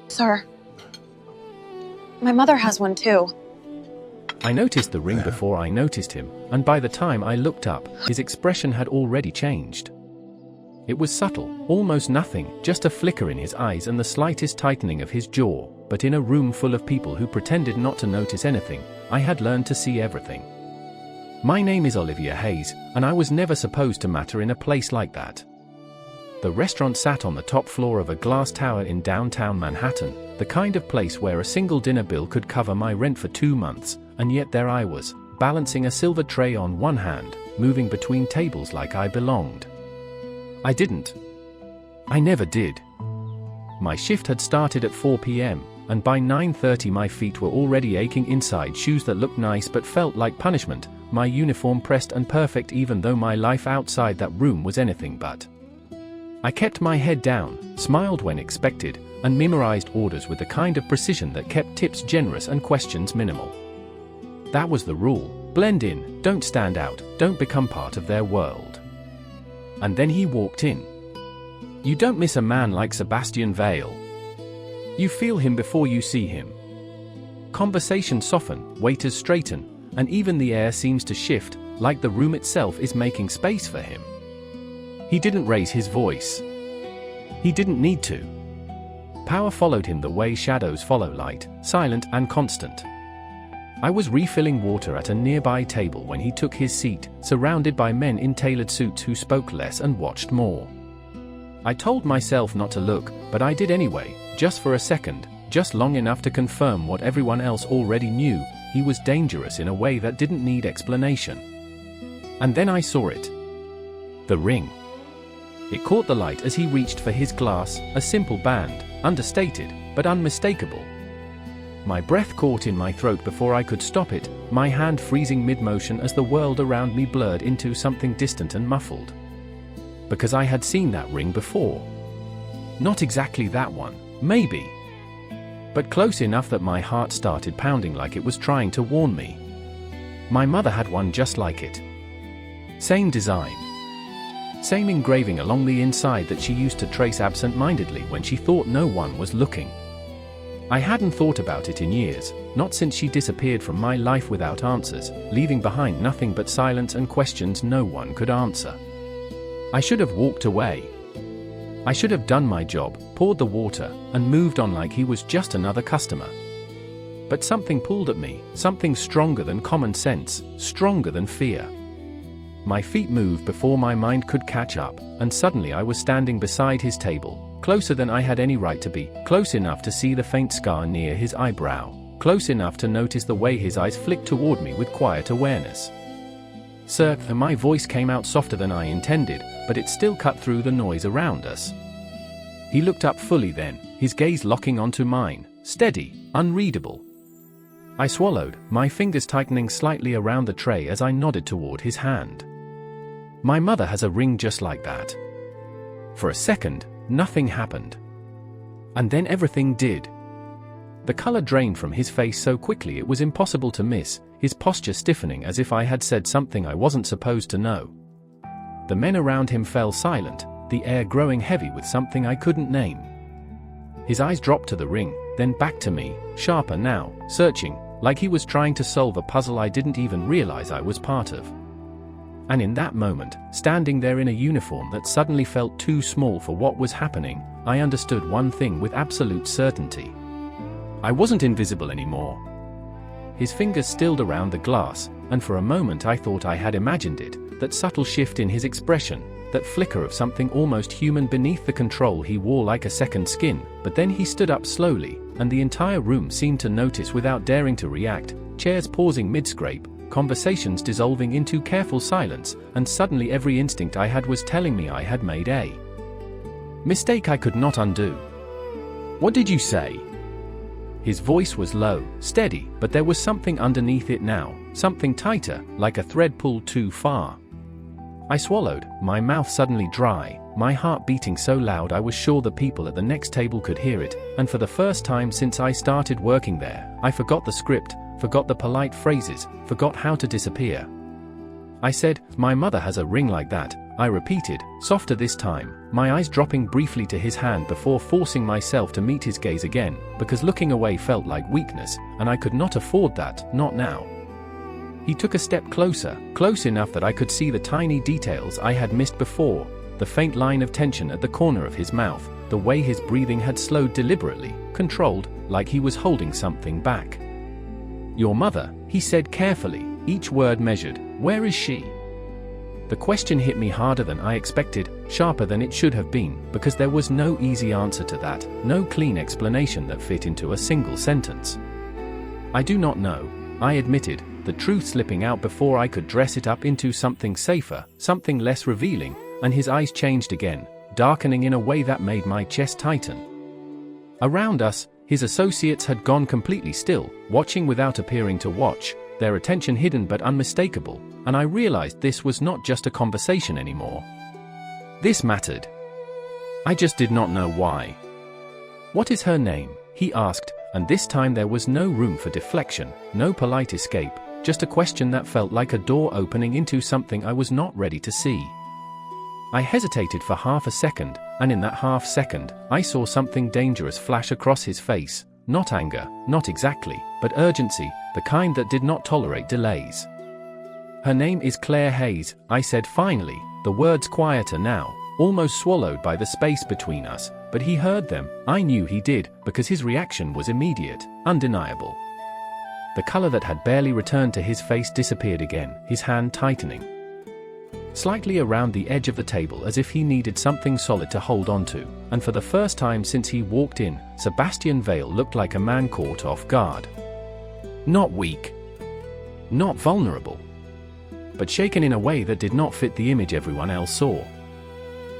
Sir, my mother has one too. I noticed the ring before I noticed him, and by the time I looked up, his expression had already changed. It was subtle, almost nothing, just a flicker in his eyes and the slightest tightening of his jaw, but in a room full of people who pretended not to notice anything, I had learned to see everything. My name is Olivia Hayes, and I was never supposed to matter in a place like that. The restaurant sat on the top floor of a glass tower in downtown Manhattan, the kind of place where a single dinner bill could cover my rent for 2 months, and yet there I was, balancing a silver tray on one hand, moving between tables like I belonged. I didn't. I never did. My shift had started at 4 p.m., and by 9:30 my feet were already aching inside shoes that looked nice but felt like punishment, my uniform pressed and perfect even though my life outside that room was anything but. I kept my head down, smiled when expected, and memorized orders with the kind of precision that kept tips generous and questions minimal. That was the rule: blend in, don't stand out, don't become part of their world. And then he walked in. You don't miss a man like Sebastian Vale. You feel him before you see him. Conversations soften, waiters straighten, and even the air seems to shift, like the room itself is making space for him. He didn't raise his voice. He didn't need to. Power followed him the way shadows follow light, silent and constant. I was refilling water at a nearby table when he took his seat, surrounded by men in tailored suits who spoke less and watched more. I told myself not to look, but I did anyway, just for a second, just long enough to confirm what everyone else already knew: he was dangerous in a way that didn't need explanation. And then I saw it. The ring. It caught the light as he reached for his glass, a simple band, understated, but unmistakable. My breath caught in my throat before I could stop it, my hand freezing mid-motion as the world around me blurred into something distant and muffled. Because I had seen that ring before. Not exactly that one, maybe. But close enough that my heart started pounding like it was trying to warn me. My mother had one just like it. Same design. Same engraving along the inside that she used to trace absent-mindedly when she thought no one was looking. I hadn't thought about it in years, not since she disappeared from my life without answers, leaving behind nothing but silence and questions no one could answer. I should have walked away. I should have done my job, poured the water, and moved on like he was just another customer. But something pulled at me, something stronger than common sense, stronger than fear. My feet moved before my mind could catch up, and suddenly I was standing beside his table, closer than I had any right to be, close enough to see the faint scar near his eyebrow, close enough to notice the way his eyes flicked toward me with quiet awareness. Sir, my voice came out softer than I intended, but it still cut through the noise around us. He looked up fully then, his gaze locking onto mine, steady, unreadable. I swallowed, my fingers tightening slightly around the tray as I nodded toward his hand. My mother has a ring just like that. For a second, nothing happened. And then everything did. The color drained from his face so quickly it was impossible to miss, his posture stiffening as if I had said something I wasn't supposed to know. The men around him fell silent, the air growing heavy with something I couldn't name. His eyes dropped to the ring, then back to me, sharper now, searching, like he was trying to solve a puzzle I didn't even realize I was part of. And in that moment, standing there in a uniform that suddenly felt too small for what was happening, I understood one thing with absolute certainty. I wasn't invisible anymore. His fingers stilled around the glass, and for a moment I thought I had imagined it, that subtle shift in his expression, that flicker of something almost human beneath the control he wore like a second skin. But then he stood up slowly, and the entire room seemed to notice without daring to react, chairs pausing mid-scrape, conversations dissolving into careful silence, and suddenly every instinct I had was telling me I had made a mistake I could not undo. "What did you say?" His voice was low, steady, but there was something underneath it now, something tighter, like a thread pulled too far. I swallowed, my mouth suddenly dry, my heart beating so loud I was sure the people at the next table could hear it, and for the first time since I started working there, I forgot the script, forgot the polite phrases, forgot how to disappear. I said, "My mother has a ring like that," I repeated, softer this time, my eyes dropping briefly to his hand before forcing myself to meet his gaze again, because looking away felt like weakness, and I could not afford that, not now. He took a step closer, close enough that I could see the tiny details I had missed before, the faint line of tension at the corner of his mouth, the way his breathing had slowed deliberately, controlled, like he was holding something back. "Your mother," he said carefully, each word measured. "Where is she?" The question hit me harder than I expected, sharper than it should have been, because there was no easy answer to that, no clean explanation that fit into a single sentence. "I do not know," I admitted, the truth slipping out before I could dress it up into something safer, something less revealing, and his eyes changed again, darkening in a way that made my chest tighten. Around us, his associates had gone completely still, watching without appearing to watch, their attention hidden but unmistakable, and I realized this was not just a conversation anymore. This mattered. I just did not know why. "What is her name?" he asked, and this time there was no room for deflection, no polite escape, just a question that felt like a door opening into something I was not ready to see. I hesitated for half a second, and in that half second, I saw something dangerous flash across his face. Not anger, not exactly, but urgency, the kind that did not tolerate delays. "Her name is Claire Hayes," I said finally, the words quieter now, almost swallowed by the space between us, but he heard them. I knew he did, because his reaction was immediate, undeniable. The color that had barely returned to his face disappeared again, his hand tightening slightly around the edge of the table as if he needed something solid to hold onto, and for the first time since he walked in, Sebastian Vale looked like a man caught off guard. Not weak. Not vulnerable. But shaken in a way that did not fit the image everyone else saw.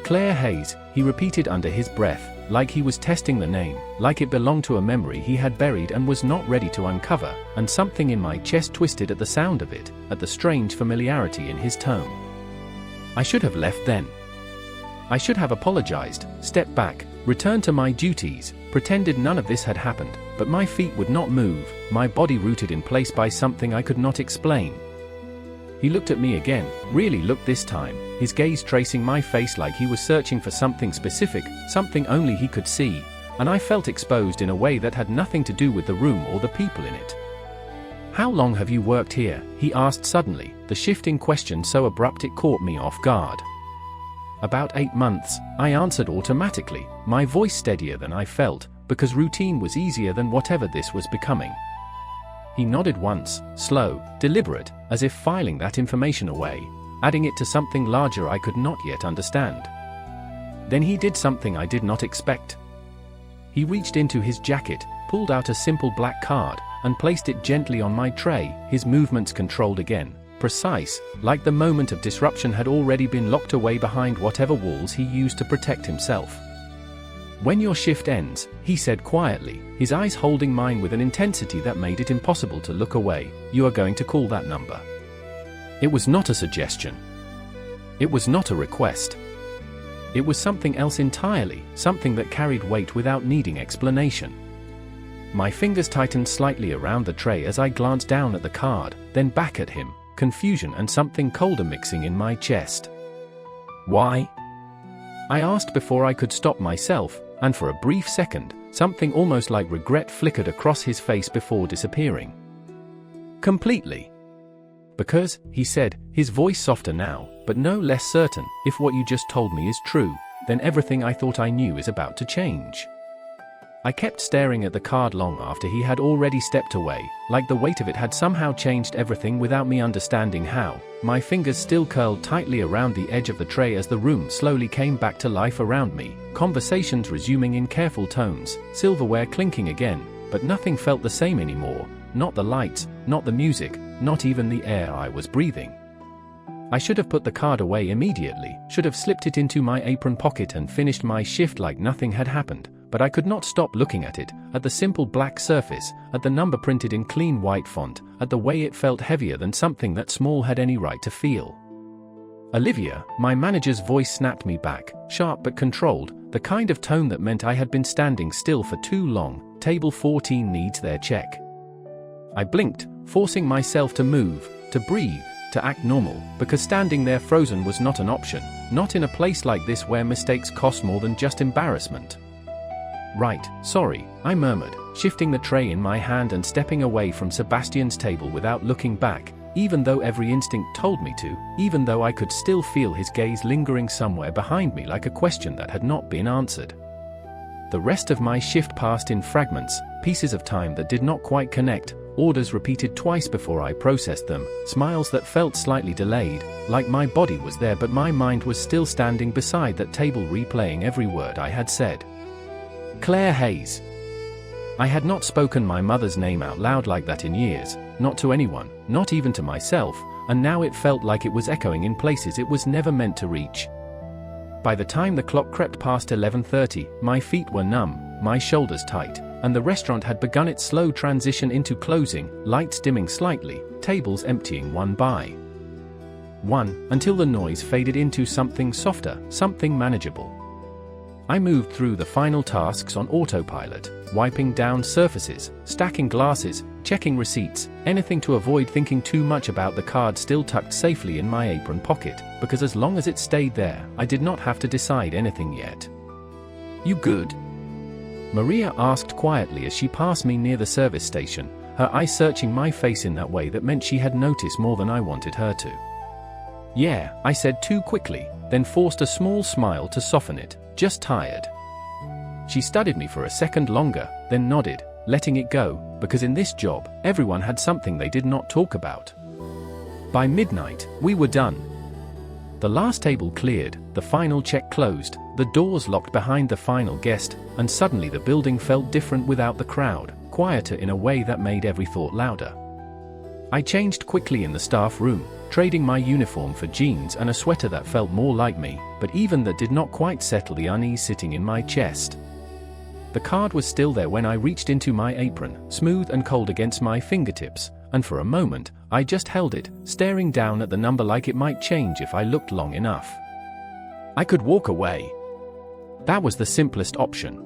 "Claire Hayes," he repeated under his breath, like he was testing the name, like it belonged to a memory he had buried and was not ready to uncover, and something in my chest twisted at the sound of it, at the strange familiarity in his tone. I should have left then. I should have apologized, stepped back, returned to my duties, pretended none of this had happened, but my feet would not move, my body rooted in place by something I could not explain. He looked at me again, really looked this time, his gaze tracing my face like he was searching for something specific, something only he could see, and I felt exposed in a way that had nothing to do with the room or the people in it. "How long have you worked here?" he asked suddenly, the shifting question so abrupt it caught me off guard. "About 8 months," I answered automatically, my voice steadier than I felt, because routine was easier than whatever this was becoming. He nodded once, slow, deliberate, as if filing that information away, adding it to something larger I could not yet understand. Then he did something I did not expect. He reached into his jacket, pulled out a simple black card, and placed it gently on my tray, his movements controlled again, precise, like the moment of disruption had already been locked away behind whatever walls he used to protect himself. "When your shift ends," he said quietly, his eyes holding mine with an intensity that made it impossible to look away, "you are going to call that number." It was not a suggestion. It was not a request. It was something else entirely, something that carried weight without needing explanation. My fingers tightened slightly around the tray as I glanced down at the card, then back at him, confusion and something colder mixing in my chest. "Why?" I asked before I could stop myself, and for a brief second, something almost like regret flickered across his face before disappearing. "Completely." "Because," he said, his voice softer now, but no less certain, "if what you just told me is true, then everything I thought I knew is about to change." I kept staring at the card long after he had already stepped away, like the weight of it had somehow changed everything without me understanding how. My fingers still curled tightly around the edge of the tray as the room slowly came back to life around me, conversations resuming in careful tones, silverware clinking again, but nothing felt the same anymore, not the lights, not the music, not even the air I was breathing. I should have put the card away immediately, should have slipped it into my apron pocket and finished my shift like nothing had happened. But I could not stop looking at it, at the simple black surface, at the number printed in clean white font, at the way it felt heavier than something that small had any right to feel. "Olivia," my manager's voice snapped me back, sharp but controlled, the kind of tone that meant I had been standing still for too long. "Table 14 needs their check." I blinked, forcing myself to move, to breathe, to act normal, because standing there frozen was not an option, not in a place like this where mistakes cost more than just embarrassment. "Right, sorry," I murmured, shifting the tray in my hand and stepping away from Sebastian's table without looking back, even though every instinct told me to, even though I could still feel his gaze lingering somewhere behind me like a question that had not been answered. The rest of my shift passed in fragments, pieces of time that did not quite connect, orders repeated twice before I processed them, smiles that felt slightly delayed, like my body was there but my mind was still standing beside that table replaying every word I had said. Claire Hayes. I had not spoken my mother's name out loud like that in years, not to anyone, not even to myself, and now it felt like it was echoing in places it was never meant to reach. By the time the clock crept past 11:30, my feet were numb, my shoulders tight, and the restaurant had begun its slow transition into closing, lights dimming slightly, tables emptying one by one, until the noise faded into something softer, something manageable. I moved through the final tasks on autopilot, wiping down surfaces, stacking glasses, checking receipts, anything to avoid thinking too much about the card still tucked safely in my apron pocket, because as long as it stayed there, I did not have to decide anything yet. "You good?" Maria asked quietly as she passed me near the service station, her eyes searching my face in that way that meant she had noticed more than I wanted her to. "Yeah," I said too quickly, then forced a small smile to soften it, "just tired." She studied me for a second longer, then nodded, letting it go, because in this job, everyone had something they did not talk about. By midnight, we were done. The last table cleared, the final check closed, the doors locked behind the final guest, and suddenly the building felt different without the crowd, quieter in a way that made every thought louder. I changed quickly in the staff room, trading my uniform for jeans and a sweater that felt more like me, but even that did not quite settle the unease sitting in my chest. The card was still there when I reached into my apron, smooth and cold against my fingertips, and for a moment, I just held it, staring down at the number like it might change if I looked long enough. I could walk away. That was the simplest option.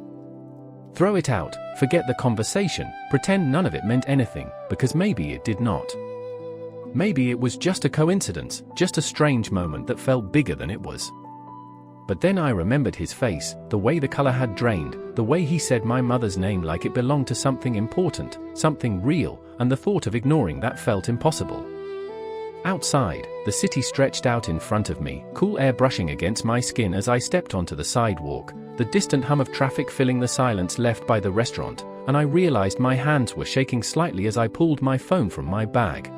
Throw it out, forget the conversation, pretend none of it meant anything, because maybe it did not. Maybe it was just a coincidence, just a strange moment that felt bigger than it was. But then I remembered his face, the way the color had drained, the way he said my mother's name like it belonged to something important, something real, and the thought of ignoring that felt impossible. Outside, the city stretched out in front of me, cool air brushing against my skin as I stepped onto the sidewalk, the distant hum of traffic filling the silence left by the restaurant, and I realized my hands were shaking slightly as I pulled my phone from my bag.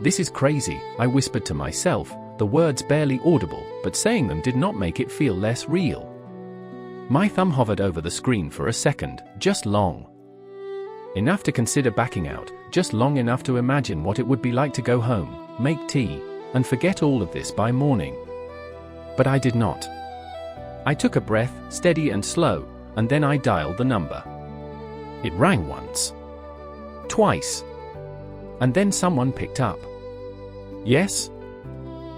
"This is crazy," I whispered to myself, the words barely audible, but saying them did not make it feel less real. My thumb hovered over the screen for a second, just long enough to consider backing out, just long enough to imagine what it would be like to go home, make tea, and forget all of this by morning. But I did not. I took a breath, steady and slow, and then I dialed the number. It rang once, twice, and then someone picked up. "Yes?"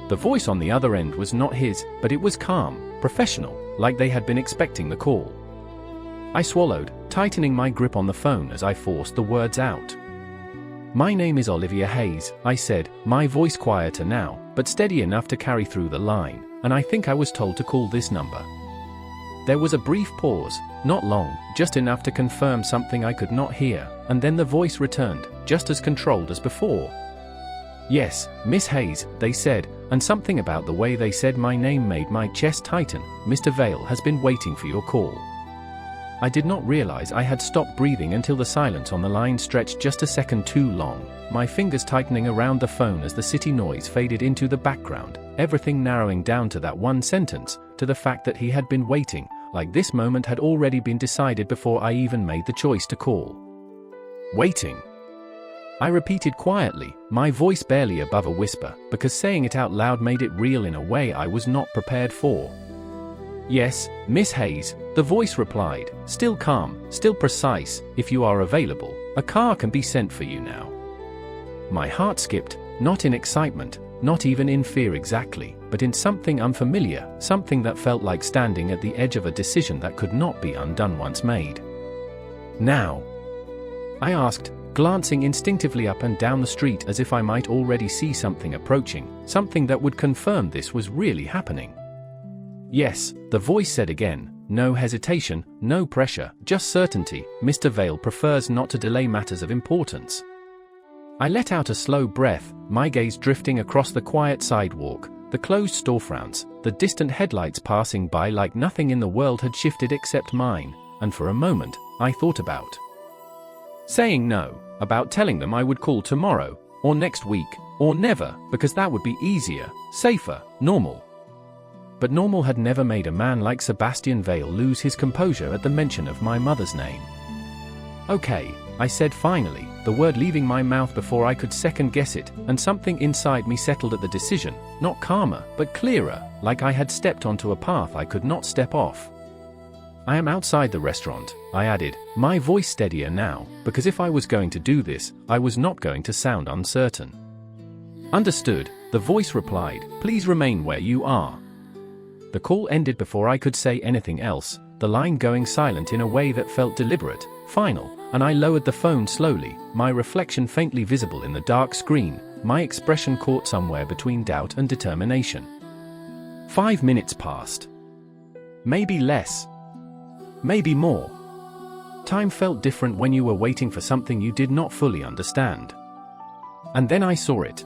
The voice on the other end was not his, but it was calm, professional, like they had been expecting the call. I swallowed, tightening my grip on the phone as I forced the words out. "My name is Olivia Hayes," I said, my voice quieter now, but steady enough to carry through the line, "and I think I was told to call this number." There was a brief pause, not long, just enough to confirm something I could not hear, and then the voice returned, just as controlled as before. "Yes, Miss Hayes," they said, and something about the way they said my name made my chest tighten. "Mr. Vale has been waiting for your call." I did not realize I had stopped breathing until the silence on the line stretched just a second too long, my fingers tightening around the phone as the city noise faded into the background, everything narrowing down to that one sentence, to the fact that he had been waiting, like this moment had already been decided before I even made the choice to call. "Waiting," I repeated quietly, my voice barely above a whisper, because saying it out loud made it real in a way I was not prepared for. "Yes, Miss Hayes," the voice replied, still calm, still precise. "If you are available, a car can be sent for you now." My heart skipped, not in excitement, not even in fear exactly, but in something unfamiliar, something that felt like standing at the edge of a decision that could not be undone once made. "Now?" I asked, glancing instinctively up and down the street as if I might already see something approaching, something that would confirm this was really happening. Yes, the voice said again, no hesitation, no pressure, just certainty. Mr. Vale prefers not to delay matters of importance. I let out a slow breath, my gaze drifting across the quiet sidewalk, the closed storefronts, the distant headlights passing by like nothing in the world had shifted except mine, and for a moment, I thought about saying no, about telling them I would call tomorrow, or next week, or never, because that would be easier, safer, normal. But normal had never made a man like Sebastian Vale lose his composure at the mention of my mother's name. Okay, I said finally, the word leaving my mouth before I could second guess it, and something inside me settled at the decision, not calmer, but clearer, like I had stepped onto a path I could not step off. I am outside the restaurant, I added, my voice steadier now, because if I was going to do this, I was not going to sound uncertain. Understood, the voice replied, please remain where you are. The call ended before I could say anything else, the line going silent in a way that felt deliberate, final, and I lowered the phone slowly, my reflection faintly visible in the dark screen, my expression caught somewhere between doubt and determination. 5 minutes passed. Maybe less. Maybe more. Time felt different when you were waiting for something you did not fully understand. And then I saw it.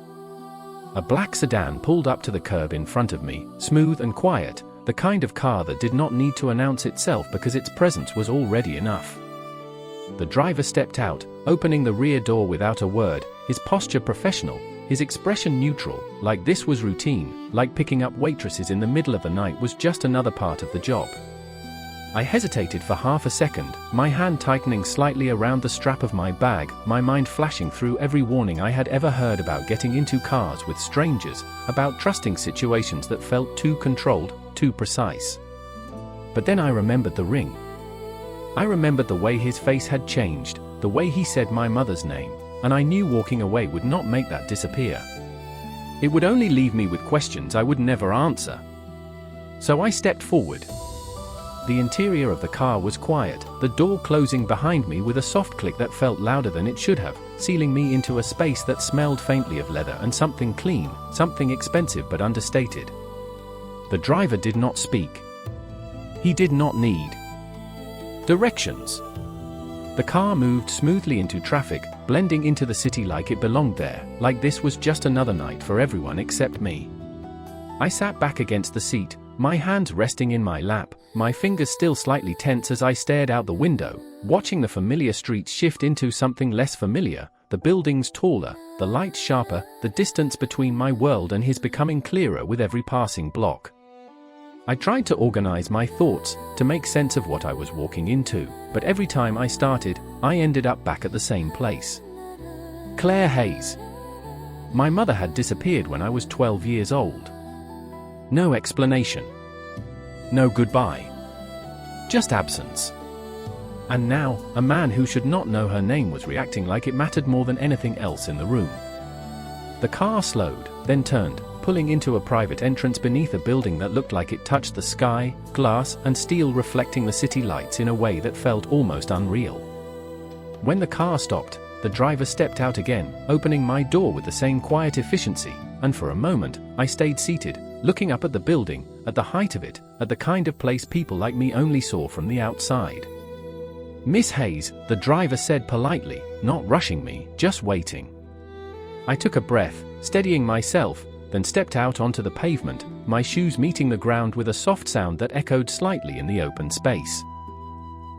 A black sedan pulled up to the curb in front of me, smooth and quiet, the kind of car that did not need to announce itself because its presence was already enough. The driver stepped out, opening the rear door without a word, his posture professional, his expression neutral, like this was routine, like picking up waitresses in the middle of the night was just another part of the job. I hesitated for half a second, my hand tightening slightly around the strap of my bag, my mind flashing through every warning I had ever heard about getting into cars with strangers, about trusting situations that felt too controlled, too precise. But then I remembered the ring. I remembered the way his face had changed, the way he said my mother's name, and I knew walking away would not make that disappear. It would only leave me with questions I would never answer. So I stepped forward. The interior of the car was quiet, the door closing behind me with a soft click that felt louder than it should have, sealing me into a space that smelled faintly of leather and something clean, something expensive but understated. The driver did not speak. He did not need directions. The car moved smoothly into traffic, blending into the city like it belonged there, like this was just another night for everyone except me. I sat back against the seat, my hands resting in my lap, my fingers still slightly tense as I stared out the window, watching the familiar streets shift into something less familiar, the buildings taller, the lights sharper, the distance between my world and his becoming clearer with every passing block. I tried to organize my thoughts, to make sense of what I was walking into, but every time I started, I ended up back at the same place. Claire Hayes. My mother had disappeared when I was 12 years old. No explanation. No goodbye. Just absence. And now, a man who should not know her name was reacting like it mattered more than anything else in the room. The car slowed, then turned, pulling into a private entrance beneath a building that looked like it touched the sky, glass and steel reflecting the city lights in a way that felt almost unreal. When the car stopped, the driver stepped out again, opening my door with the same quiet efficiency, and for a moment, I stayed seated, looking up at the building, at the height of it, at the kind of place people like me only saw from the outside. Miss Hayes, the driver said politely, not rushing me, just waiting. I took a breath, steadying myself, then stepped out onto the pavement, my shoes meeting the ground with a soft sound that echoed slightly in the open space.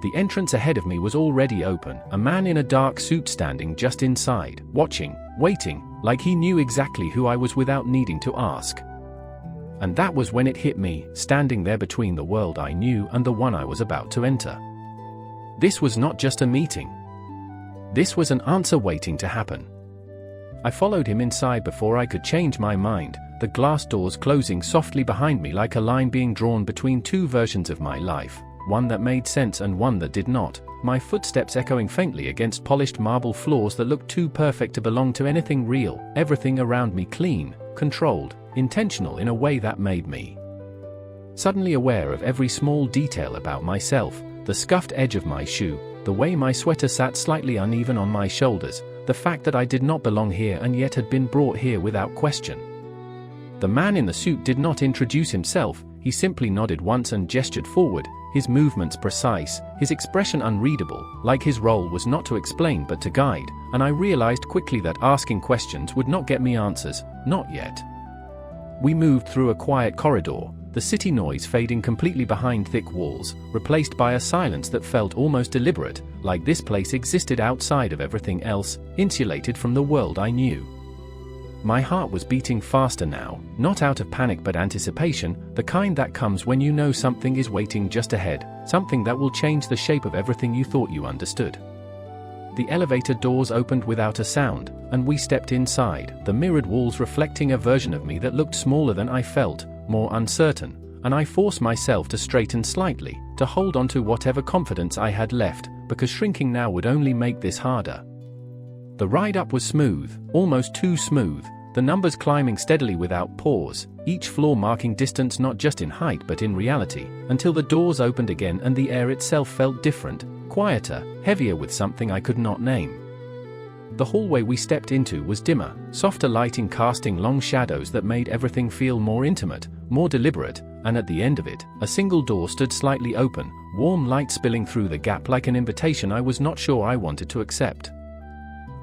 The entrance ahead of me was already open, a man in a dark suit standing just inside, watching, waiting, like he knew exactly who I was without needing to ask. And that was when it hit me, standing there between the world I knew and the one I was about to enter. This was not just a meeting. This was an answer waiting to happen. I followed him inside before I could change my mind, the glass doors closing softly behind me like a line being drawn between two versions of my life, one that made sense and one that did not, my footsteps echoing faintly against polished marble floors that looked too perfect to belong to anything real, everything around me clean, controlled, intentional in a way that made me suddenly aware of every small detail about myself, the scuffed edge of my shoe, the way my sweater sat slightly uneven on my shoulders, the fact that I did not belong here and yet had been brought here without question. The man in the suit did not introduce himself, he simply nodded once and gestured forward, his movements precise, his expression unreadable, like his role was not to explain but to guide, and I realized quickly that asking questions would not get me answers, not yet. We moved through a quiet corridor, the city noise fading completely behind thick walls, replaced by a silence that felt almost deliberate, like this place existed outside of everything else, insulated from the world I knew. My heart was beating faster now, not out of panic but anticipation, the kind that comes when you know something is waiting just ahead, something that will change the shape of everything you thought you understood. The elevator doors opened without a sound, and we stepped inside, the mirrored walls reflecting a version of me that looked smaller than I felt, more uncertain, and I forced myself to straighten slightly, to hold on to whatever confidence I had left, because shrinking now would only make this harder. The ride up was smooth, almost too smooth, the numbers climbing steadily without pause, each floor marking distance not just in height but in reality, until the doors opened again and the air itself felt different, quieter, heavier with something I could not name. The hallway we stepped into was dimmer, softer lighting casting long shadows that made everything feel more intimate, more deliberate, and at the end of it, a single door stood slightly open, warm light spilling through the gap like an invitation I was not sure I wanted to accept.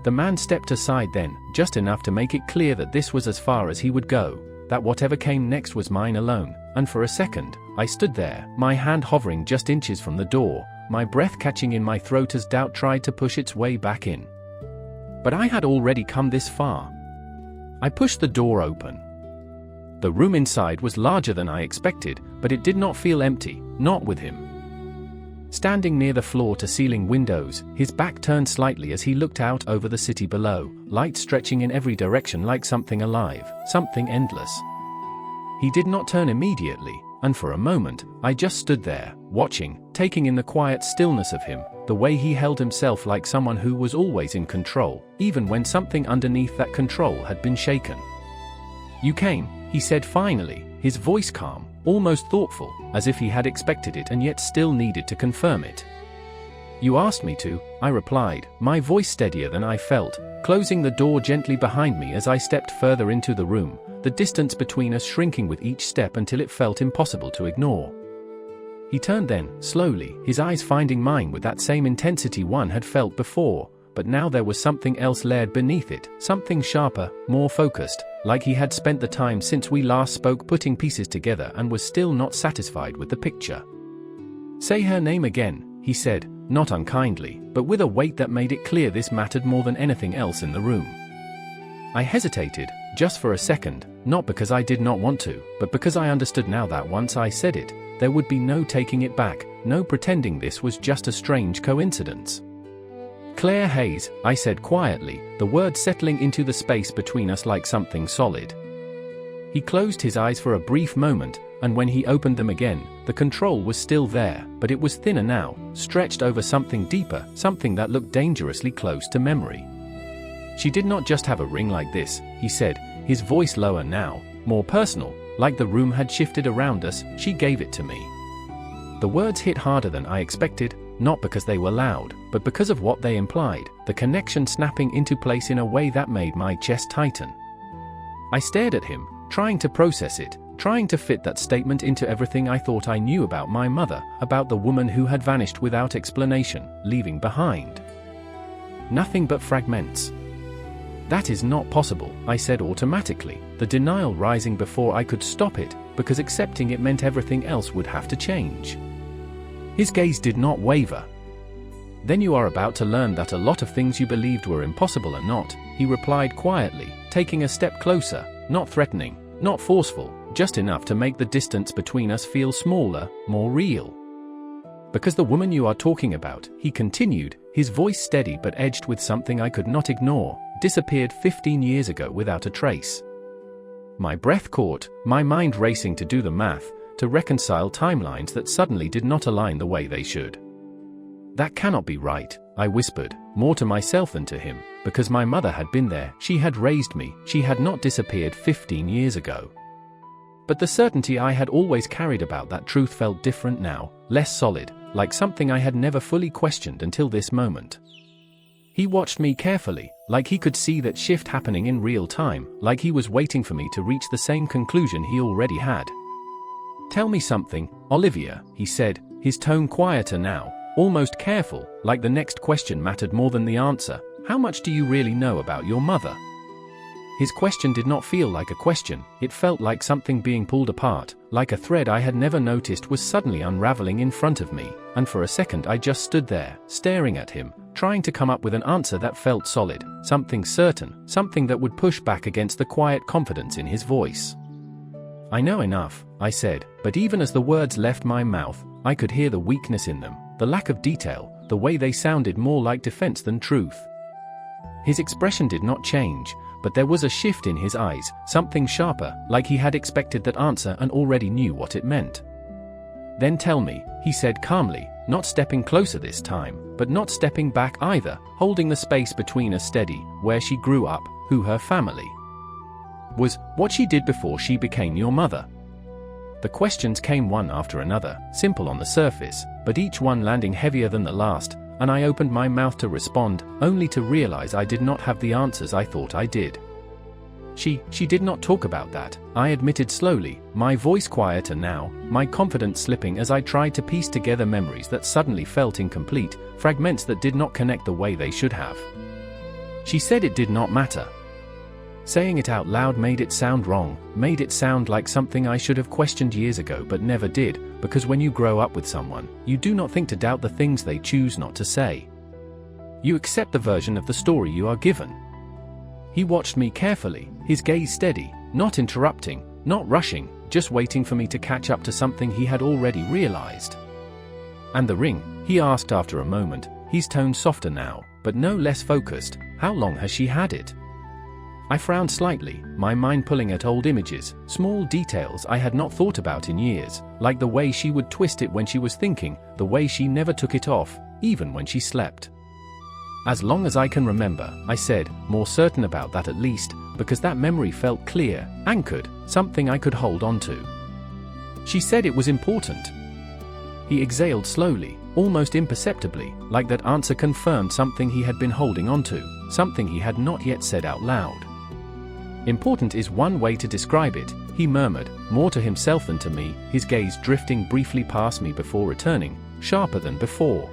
The man stepped aside then, just enough to make it clear that this was as far as he would go, that whatever came next was mine alone, and for a second, I stood there, my hand hovering just inches from the door, my breath catching in my throat as doubt tried to push its way back in. But I had already come this far. I pushed the door open. The room inside was larger than I expected, but it did not feel empty, not with him. Standing near the floor-to-ceiling windows, his back turned slightly as he looked out over the city below, light stretching in every direction like something alive, something endless. He did not turn immediately, and for a moment, I just stood there, watching, taking in the quiet stillness of him, the way he held himself like someone who was always in control, even when something underneath that control had been shaken. "You came," he said finally, his voice calm, almost thoughtful, as if he had expected it and yet still needed to confirm it. "You asked me to," I replied, my voice steadier than I felt, closing the door gently behind me as I stepped further into the room, the distance between us shrinking with each step until it felt impossible to ignore. He turned then, slowly, his eyes finding mine with that same intensity one had felt before, but now there was something else layered beneath it, something sharper, more focused, like he had spent the time since we last spoke putting pieces together and was still not satisfied with the picture. "Say her name again," he said, not unkindly, but with a weight that made it clear this mattered more than anything else in the room. I hesitated, just for a second, not because I did not want to, but because I understood now that once I said it, there would be no taking it back, no pretending this was just a strange coincidence. "Claire Hayes," I said quietly, the word settling into the space between us like something solid. He closed his eyes for a brief moment, and when he opened them again, the control was still there, but it was thinner now, stretched over something deeper, something that looked dangerously close to memory. "She did not just have a ring like this," he said, his voice lower now, more personal, like the room had shifted around us. "She gave it to me." The words hit harder than I expected, not because they were loud, but because of what they implied, the connection snapping into place in a way that made my chest tighten. I stared at him, trying to process it, trying to fit that statement into everything I thought I knew about my mother, about the woman who had vanished without explanation, leaving behind nothing but fragments. "That is not possible," I said automatically, the denial rising before I could stop it, because accepting it meant everything else would have to change. His gaze did not waver. "Then you are about to learn that a lot of things you believed were impossible are not," he replied quietly, taking a step closer, not threatening, not forceful, just enough to make the distance between us feel smaller, more real. "Because the woman you are talking about," he continued, his voice steady but edged with something I could not ignore, "disappeared 15 years ago without a trace." My breath caught, my mind racing to do the math, to reconcile timelines that suddenly did not align the way they should. "That cannot be right," I whispered, more to myself than to him, because my mother had been there, she had raised me, she had not disappeared 15 years ago. But the certainty I had always carried about that truth felt different now, less solid, like something I had never fully questioned until this moment. He watched me carefully, like he could see that shift happening in real time, like he was waiting for me to reach the same conclusion he already had. "Tell me something, Olivia," he said, his tone quieter now, almost careful, like the next question mattered more than the answer. "How much do you really know about your mother?" His question did not feel like a question, it felt like something being pulled apart, like a thread I had never noticed was suddenly unraveling in front of me, and for a second I just stood there, staring at him, trying to come up with an answer that felt solid, something certain, something that would push back against the quiet confidence in his voice. "I know enough," I said, but even as the words left my mouth, I could hear the weakness in them, the lack of detail, the way they sounded more like defense than truth. His expression did not change, but there was a shift in his eyes, something sharper, like he had expected that answer and already knew what it meant. "Then tell me," he said calmly, not stepping closer this time, but not stepping back either, holding the space between us steady, where she grew up, who her family was, what she did before she became your mother. The questions came one after another, simple on the surface, but each one landing heavier than the last, and I opened my mouth to respond, only to realize I did not have the answers I thought I did. She did not talk about that," I admitted slowly, my voice quieter now, my confidence slipping as I tried to piece together memories that suddenly felt incomplete, fragments that did not connect the way they should have. "She said it did not matter." Saying it out loud made it sound wrong, made it sound like something I should have questioned years ago but never did, because when you grow up with someone, you do not think to doubt the things they choose not to say. You accept the version of the story you are given. He watched me carefully, his gaze steady, not interrupting, not rushing, just waiting for me to catch up to something he had already realized. "And the ring?" he asked after a moment, his tone softer now, but no less focused. "How long has she had it?" I frowned slightly, my mind pulling at old images, small details I had not thought about in years, like the way she would twist it when she was thinking, the way she never took it off, even when she slept. "As long as I can remember," I said, more certain about that at least, because that memory felt clear, anchored, something I could hold on to. "She said it was important." He exhaled slowly, almost imperceptibly, like that answer confirmed something he had been holding on to, something he had not yet said out loud. "Important is one way to describe it," he murmured, more to himself than to me, his gaze drifting briefly past me before returning, sharper than before.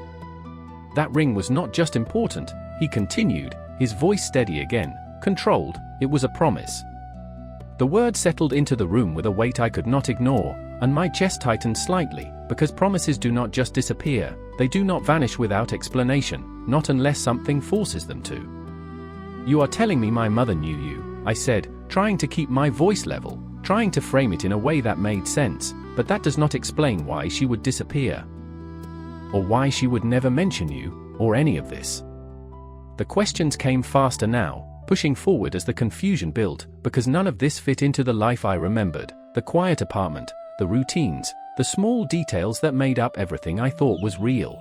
"That ring was not just important," he continued, his voice steady again, controlled, "it was a promise." The words settled into the room with a weight I could not ignore, and my chest tightened slightly, because promises do not just disappear, they do not vanish without explanation, not unless something forces them to. "You are telling me my mother knew you," I said, trying to keep my voice level, trying to frame it in a way that made sense, but that does not explain why she would disappear. Or why she would never mention you, or any of this. The questions came faster now, pushing forward as the confusion built, because none of this fit into the life I remembered, the quiet apartment, the routines, the small details that made up everything I thought was real.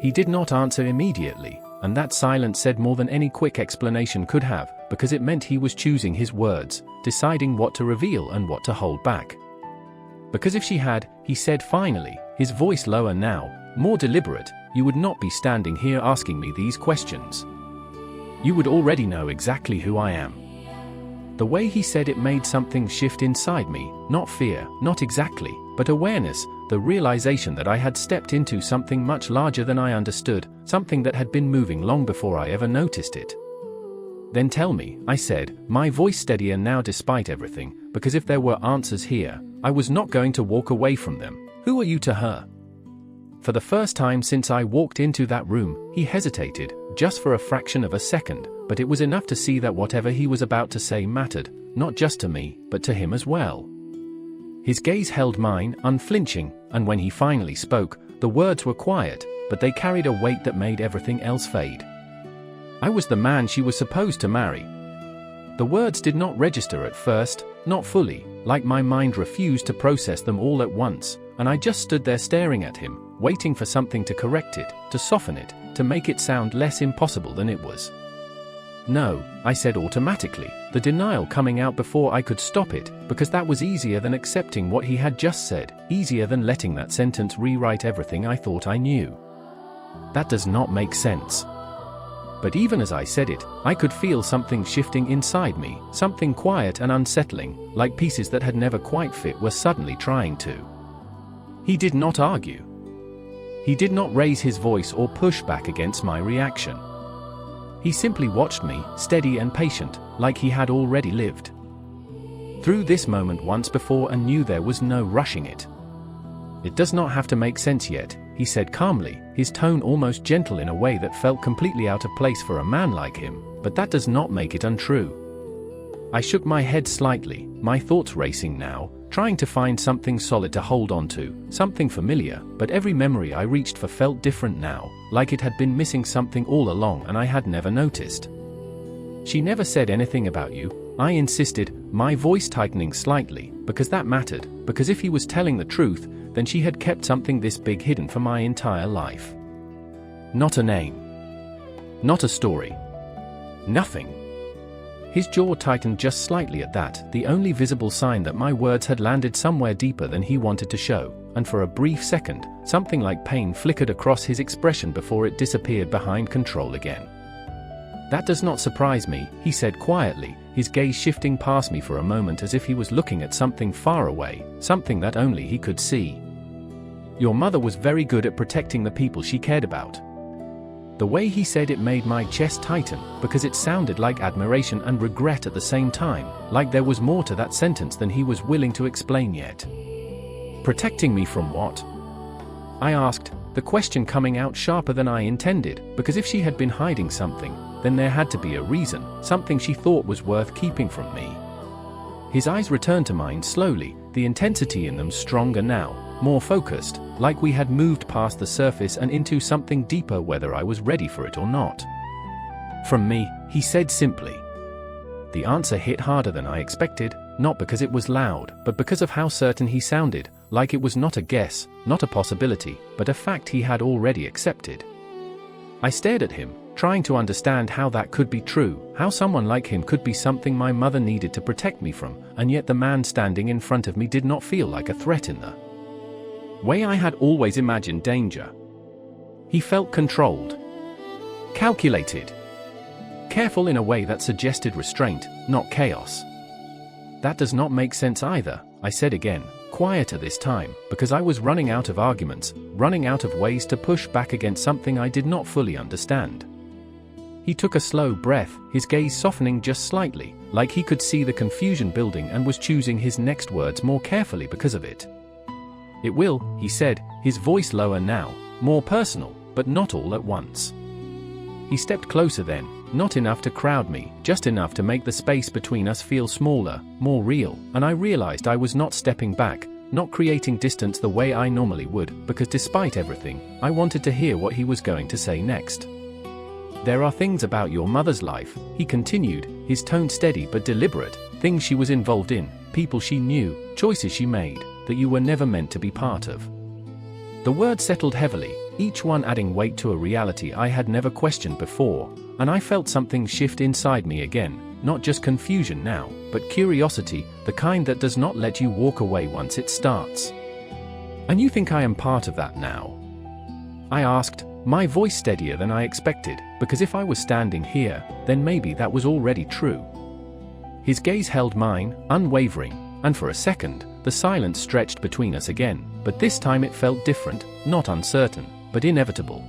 He did not answer immediately, and that silence said more than any quick explanation could have, because it meant he was choosing his words, deciding what to reveal and what to hold back. "Because if she had," he said finally, his voice lower now, more deliberate, "you would not be standing here asking me these questions. You would already know exactly who I am." The way he said it made something shift inside me, not fear, not exactly, but awareness, the realization that I had stepped into something much larger than I understood, something that had been moving long before I ever noticed it. "Then tell me," I said, my voice steadier now despite everything, because if there were answers here, I was not going to walk away from them. "Who are you to her?" For the first time since I walked into that room, he hesitated, just for a fraction of a second, but it was enough to see that whatever he was about to say mattered, not just to me, but to him as well. His gaze held mine, unflinching, and when he finally spoke, the words were quiet, but they carried a weight that made everything else fade. "I was the man she was supposed to marry." The words did not register at first, not fully, like my mind refused to process them all at once, and I just stood there staring at him, waiting for something to correct it, to soften it, to make it sound less impossible than it was. "No," I said automatically, the denial coming out before I could stop it, because that was easier than accepting what he had just said, easier than letting that sentence rewrite everything I thought I knew. "That does not make sense." But even as I said it, I could feel something shifting inside me, something quiet and unsettling, like pieces that had never quite fit were suddenly trying to. He did not argue. He did not raise his voice or push back against my reaction. He simply watched me, steady and patient, like he had already lived through this moment once before and knew there was no rushing it. "It does not have to make sense yet," he said calmly, his tone almost gentle in a way that felt completely out of place for a man like him, "but that does not make it untrue." I shook my head slightly, my thoughts racing now, trying to find something solid to hold on to, something familiar, but every memory I reached for felt different now, like it had been missing something all along and I had never noticed. "She never said anything about you," I insisted, my voice tightening slightly, because that mattered, because if he was telling the truth, then she had kept something this big hidden for my entire life. Not a name. Not a story. Nothing. His jaw tightened just slightly at that, the only visible sign that my words had landed somewhere deeper than he wanted to show, and for a brief second, something like pain flickered across his expression before it disappeared behind control again. "That does not surprise me," he said quietly, his gaze shifting past me for a moment as if he was looking at something far away, something that only he could see. "Your mother was very good at protecting the people she cared about." The way he said it made my chest tighten, because it sounded like admiration and regret at the same time, like there was more to that sentence than he was willing to explain yet. "Protecting me from what?" I asked, the question coming out sharper than I intended, because if she had been hiding something, then there had to be a reason, something she thought was worth keeping from me. His eyes returned to mine slowly, the intensity in them stronger now, more focused, like we had moved past the surface and into something deeper whether I was ready for it or not. "From me," he said simply. The answer hit harder than I expected, not because it was loud, but because of how certain he sounded, like it was not a guess, not a possibility, but a fact he had already accepted. I stared at him, trying to understand how that could be true, how someone like him could be something my mother needed to protect me from, and yet the man standing in front of me did not feel like a threat in the way I had always imagined danger. He felt controlled, calculated, careful in a way that suggested restraint, not chaos. "That does not make sense either," I said again, quieter this time, because I was running out of arguments, running out of ways to push back against something I did not fully understand. He took a slow breath, his gaze softening just slightly, like he could see the confusion building and was choosing his next words more carefully because of it. "It will," he said, his voice lower now, more personal, but not all at once. He stepped closer then, not enough to crowd me, just enough to make the space between us feel smaller, more real, and I realized I was not stepping back, not creating distance the way I normally would, because despite everything, I wanted to hear what he was going to say next. "There are things about your mother's life," he continued, his tone steady but deliberate, "things she was involved in, people she knew, choices she made, that you were never meant to be part of." The words settled heavily, each one adding weight to a reality I had never questioned before, and I felt something shift inside me again, not just confusion now, but curiosity, the kind that does not let you walk away once it starts. "And you think I am part of that now?" I asked, my voice steadier than I expected, because if I was standing here, then maybe that was already true. His gaze held mine, unwavering, and for a second, the silence stretched between us again, but this time it felt different, not uncertain, but inevitable.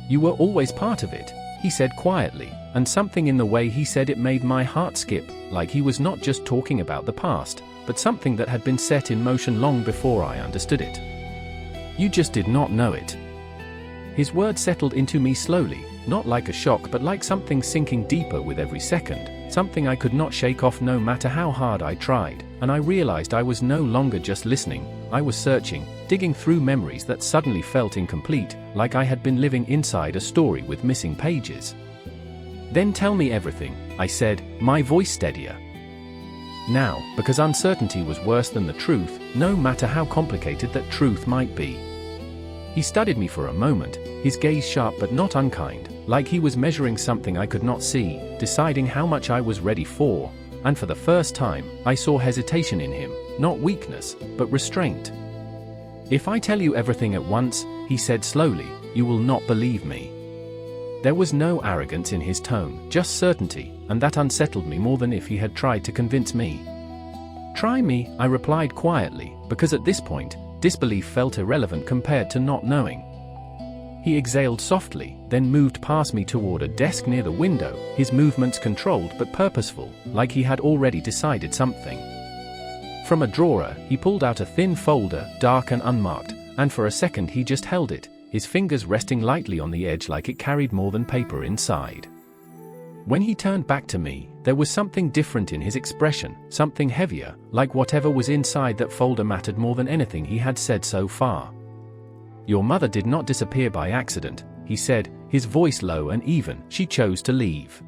"You were always part of it," he said quietly, and something in the way he said it made my heart skip, like he was not just talking about the past, but something that had been set in motion long before I understood it. "You just did not know it." His words settled into me slowly, not like a shock but like something sinking deeper with every second, something I could not shake off no matter how hard I tried, and I realized I was no longer just listening, I was searching, digging through memories that suddenly felt incomplete, like I had been living inside a story with missing pages. "Then tell me everything," I said, my voice steadier now, because uncertainty was worse than the truth, no matter how complicated that truth might be. He studied me for a moment, his gaze sharp but not unkind, like he was measuring something I could not see, deciding how much I was ready for, and for the first time, I saw hesitation in him, not weakness, but restraint. "If I tell you everything at once," he said slowly, "you will not believe me." There was no arrogance in his tone, just certainty, and that unsettled me more than if he had tried to convince me. "Try me," I replied quietly, because at this point, disbelief felt irrelevant compared to not knowing. He exhaled softly, then moved past me toward a desk near the window, his movements controlled but purposeful, like he had already decided something. From a drawer, he pulled out a thin folder, dark and unmarked, and for a second he just held it, his fingers resting lightly on the edge like it carried more than paper inside. When he turned back to me, there was something different in his expression, something heavier, like whatever was inside that folder mattered more than anything he had said so far. "Your mother did not disappear by accident," he said, his voice low and even. "She chose to leave."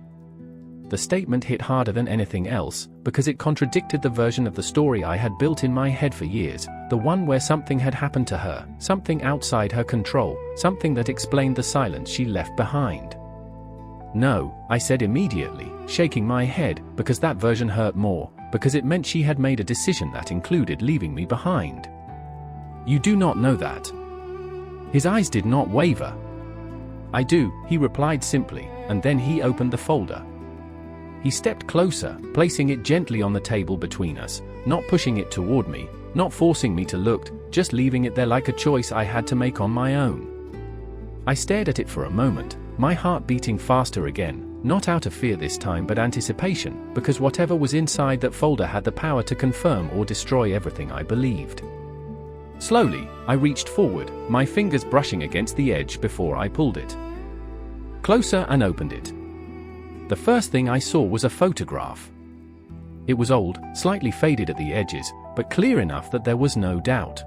The statement hit harder than anything else, because it contradicted the version of the story I had built in my head for years, the one where something had happened to her, something outside her control, something that explained the silence she left behind. "No," I said immediately, shaking my head, because that version hurt more, because it meant she had made a decision that included leaving me behind. "You do not know that." His eyes did not waver. "I do," he replied simply, and then he opened the folder. He stepped closer, placing it gently on the table between us, not pushing it toward me, not forcing me to look, just leaving it there like a choice I had to make on my own. I stared at it for a moment, my heart beating faster again, not out of fear this time but anticipation, because whatever was inside that folder had the power to confirm or destroy everything I believed. Slowly, I reached forward, my fingers brushing against the edge before I pulled it closer and opened it. The first thing I saw was a photograph. It was old, slightly faded at the edges, but clear enough that there was no doubt.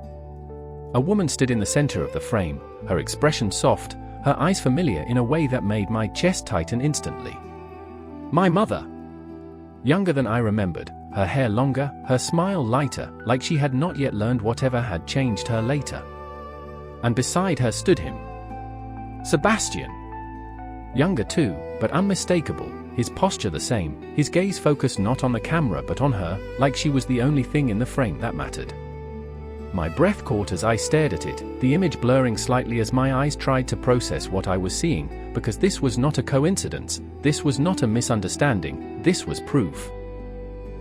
A woman stood in the center of the frame, her expression soft, her eyes familiar in a way that made my chest tighten instantly. My mother. Younger than I remembered, her hair longer, her smile lighter, like she had not yet learned whatever had changed her later. And beside her stood him. Sebastian. Younger too, but unmistakable, his posture the same, his gaze focused not on the camera but on her, like she was the only thing in the frame that mattered. My breath caught as I stared at it, the image blurring slightly as my eyes tried to process what I was seeing, because this was not a coincidence, this was not a misunderstanding, this was proof.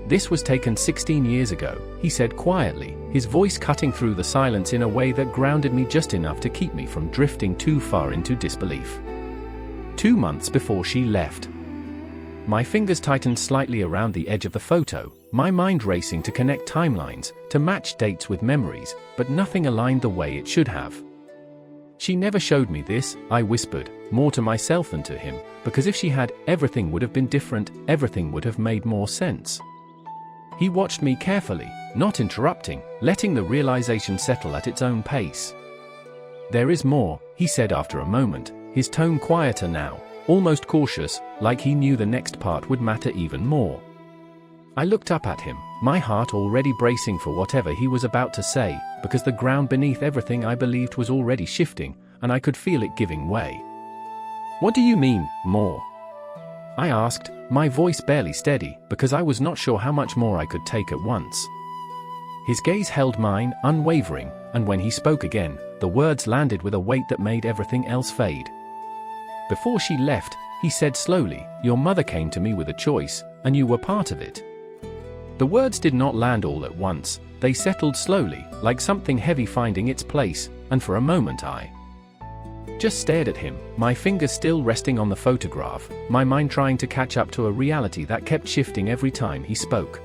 "This was taken 16 years ago," he said quietly, his voice cutting through the silence in a way that grounded me just enough to keep me from drifting too far into disbelief. 2 months before she left. My fingers tightened slightly around the edge of the photo, my mind racing to connect timelines, to match dates with memories, but nothing aligned the way it should have. "She never showed me this," I whispered, more to myself than to him, because if she had, everything would have been different, everything would have made more sense. He watched me carefully, not interrupting, letting the realization settle at its own pace. "There is more," he said after a moment, his tone quieter now, almost cautious, like he knew the next part would matter even more. I looked up at him, my heart already bracing for whatever he was about to say, because the ground beneath everything I believed was already shifting, and I could feel it giving way. "What do you mean, more?" I asked, my voice barely steady, because I was not sure how much more I could take at once. His gaze held mine, unwavering, and when he spoke again, the words landed with a weight that made everything else fade. "Before she left," he said slowly, "your mother came to me with a choice, and you were part of it." The words did not land all at once, they settled slowly, like something heavy finding its place, and for a moment I just stared at him, my fingers still resting on the photograph, my mind trying to catch up to a reality that kept shifting every time he spoke.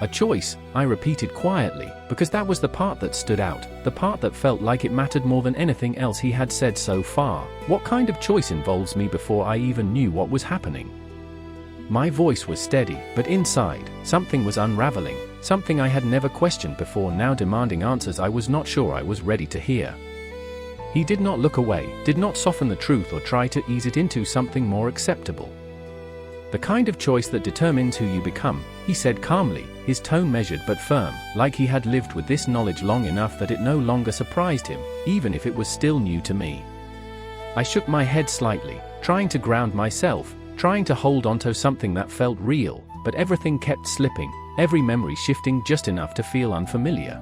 "A choice," I repeated quietly, because that was the part that stood out, the part that felt like it mattered more than anything else he had said so far. What kind of choice involves me before I even knew what was happening? My voice was steady, but inside, something was unraveling, something I had never questioned before now demanding answers I was not sure I was ready to hear. He did not look away, did not soften the truth or try to ease it into something more acceptable. "The kind of choice that determines who you become," he said calmly, his tone measured but firm, like he had lived with this knowledge long enough that it no longer surprised him, even if it was still new to me. I shook my head slightly, trying to ground myself, trying to hold onto something that felt real, but everything kept slipping, every memory shifting just enough to feel unfamiliar.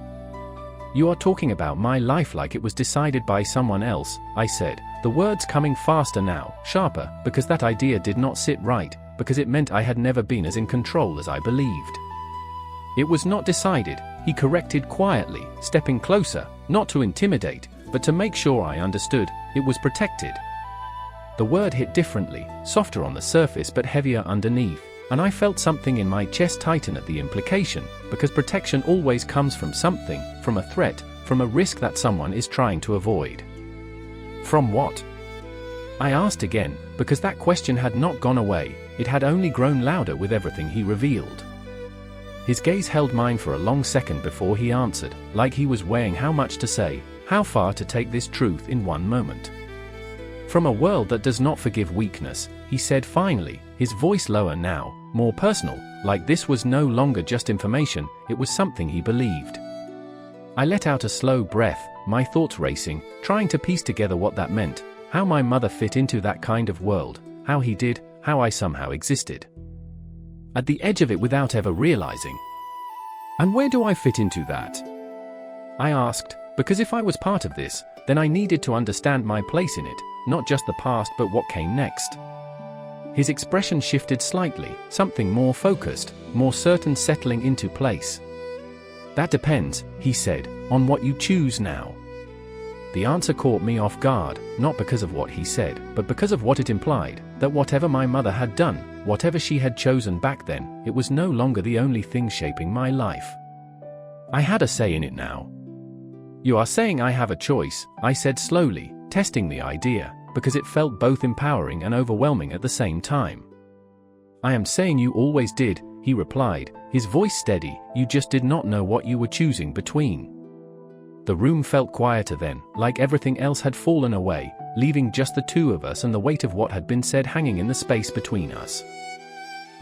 You are talking about my life like it was decided by someone else, I said, the words coming faster now, sharper, because that idea did not sit right, because it meant I had never been as in control as I believed. It was not decided, he corrected quietly, stepping closer, not to intimidate, but to make sure I understood, it was protected. The word hit differently, softer on the surface but heavier underneath, and I felt something in my chest tighten at the implication, because protection always comes from something, from a threat, from a risk that someone is trying to avoid. From what? I asked again, because that question had not gone away, it had only grown louder with everything he revealed. His gaze held mine for a long second before he answered, like he was weighing how much to say, how far to take this truth in one moment. From a world that does not forgive weakness, he said finally, his voice lower now, more personal, like this was no longer just information, it was something he believed. I let out a slow breath, my thoughts racing, trying to piece together what that meant, how my mother fit into that kind of world, how he did, how I somehow existed. At the edge of it without ever realizing. And where do I fit into that? I asked, because if I was part of this, then I needed to understand my place in it, not just the past but what came next. His expression shifted slightly, something more focused, more certain settling into place. That depends, he said, on what you choose now. The answer caught me off guard, not because of what he said, but because of what it implied, that whatever my mother had done, whatever she had chosen back then, it was no longer the only thing shaping my life. I had a say in it now. You are saying I have a choice, I said slowly, testing the idea, because it felt both empowering and overwhelming at the same time. I am saying you always did, he replied, his voice steady, you just did not know what you were choosing between. The room felt quieter then, like everything else had fallen away, leaving just the two of us and the weight of what had been said hanging in the space between us.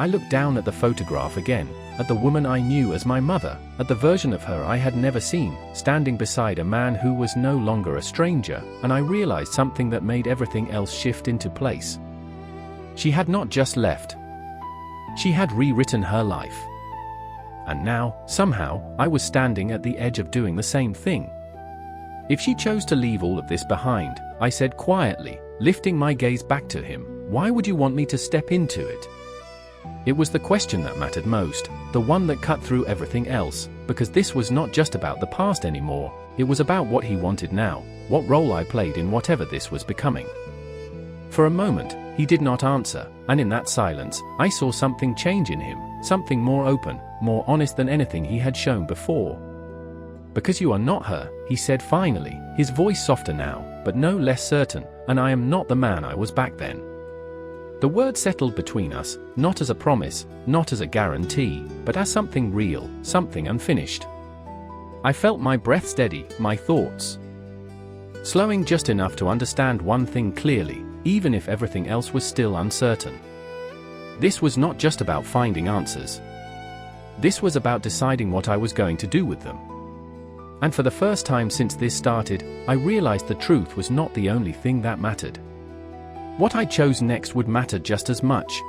I looked down at the photograph again, at the woman I knew as my mother, at the version of her I had never seen, standing beside a man who was no longer a stranger, and I realized something that made everything else shift into place. She had not just left. She had rewritten her life. And now, somehow, I was standing at the edge of doing the same thing. If she chose to leave all of this behind, I said quietly, lifting my gaze back to him, why would you want me to step into it? It was the question that mattered most, the one that cut through everything else, because this was not just about the past anymore, it was about what he wanted now, what role I played in whatever this was becoming. For a moment, he did not answer, and in that silence, I saw something change in him, something more open, more honest than anything he had shown before. Because you are not her, he said finally, his voice softer now, but no less certain, and I am not the man I was back then. The word settled between us, not as a promise, not as a guarantee, but as something real, something unfinished. I felt my breath steady, my thoughts slowing just enough to understand one thing clearly, even if everything else was still uncertain. This was not just about finding answers. This was about deciding what I was going to do with them. And for the first time since this started, I realized the truth was not the only thing that mattered. What I chose next would matter just as much,